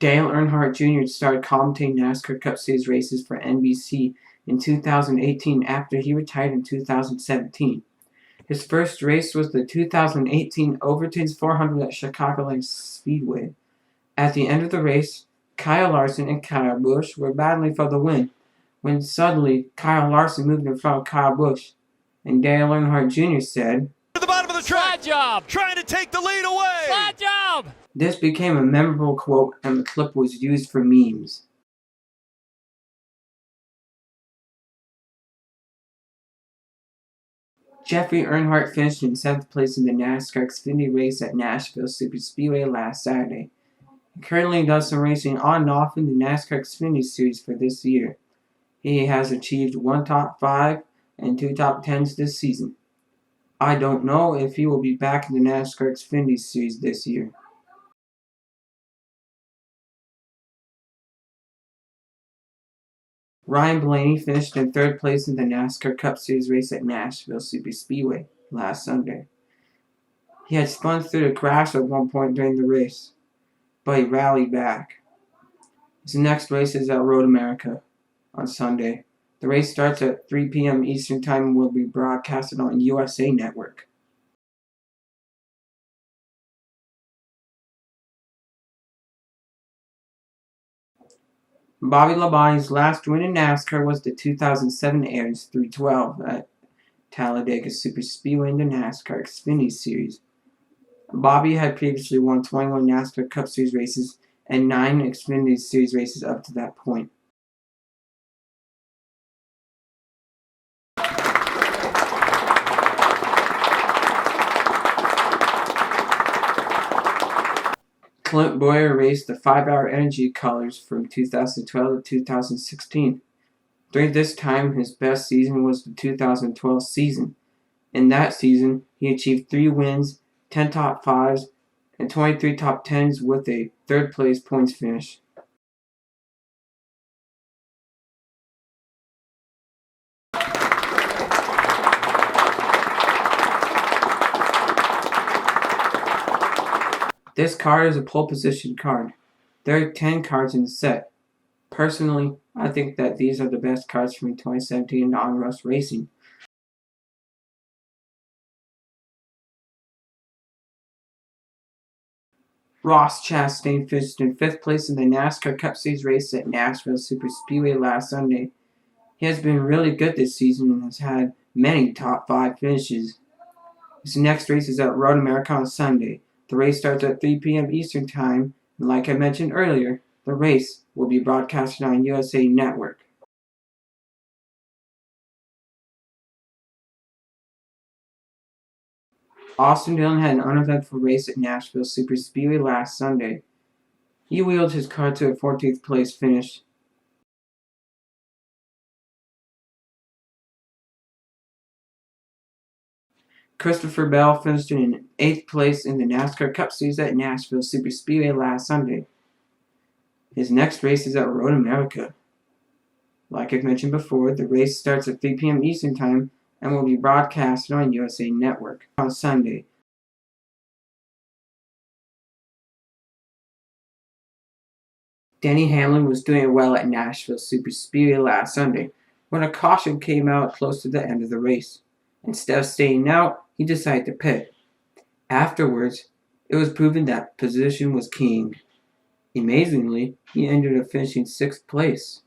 Dale Earnhardt Jr. started commentating NASCAR Cup Series races for NBC in 2018 after he retired in 2017. His first race was the 2018 Overton's 400 at Chicagoland Speedway. At the end of the race, Kyle Larson and Kyle Busch were battling for the win, when suddenly Kyle Larson moved in front of Kyle Busch, and Dale Earnhardt Jr. said, "To the bottom of the track, slide job, trying to take the lead away. Slide job." This became a memorable quote, and the clip was used for memes. Jeffrey Earnhardt finished in 7th place in the NASCAR Xfinity race at Nashville Superspeedway last Saturday. He currently does some racing on and off in the NASCAR Xfinity Series for this year. He has achieved 1 top 5 and 2 top 10s this season. I don't know if he will be back in the NASCAR Xfinity Series this year. Ryan Blaney finished in 3rd place in the NASCAR Cup Series race at Nashville Superspeedway last Sunday. He had spun through the crash at one point during the race, but he rallied back. His next race is at Road America on Sunday. The race starts at 3 p.m. Eastern Time and will be broadcasted on USA Network. Bobby Labonte's last win in NASCAR was the 2007 Aaron's 312 at Talladega Superspeedway in the NASCAR Xfinity Series. Bobby had previously won 21 NASCAR Cup Series races and 9 Xfinity Series races up to that point. Clint Bowyer raced the 5-hour Energy Colors from 2012 to 2016. During this time, his best season was the 2012 season. In that season, he achieved 3 wins, 10 top 5s, and 23 top 10s with a 3rd place points finish. This card is a pole position card. There are 10 cards in the set. Personally, I think that these are the best cards from 2017 Donruss Racing. Ross Chastain finished in 5th place in the NASCAR Cup Series race at Nashville Superspeedway last Sunday. He has been really good this season and has had many top 5 finishes. His next race is at Road America on Sunday. The race starts at 3 p.m. Eastern Time, and like I mentioned earlier, the race will be broadcasted on USA Network. Austin Dillon had an uneventful race at Nashville Superspeedway last Sunday. He wheeled his car to a 14th place finish. Christopher Bell finished in 8th place in the NASCAR Cup Series at Nashville Superspeedway last Sunday. His next race is at Road America. Like I've mentioned before, the race starts at 3 p.m. Eastern Time and will be broadcasted on USA Network on Sunday. Denny Hamlin was doing well at Nashville Superspeedway last Sunday when a caution came out close to the end of the race. Instead of staying out, he decided to pit. Afterwards, it was proven that position was king. Amazingly, he ended up finishing 6th place.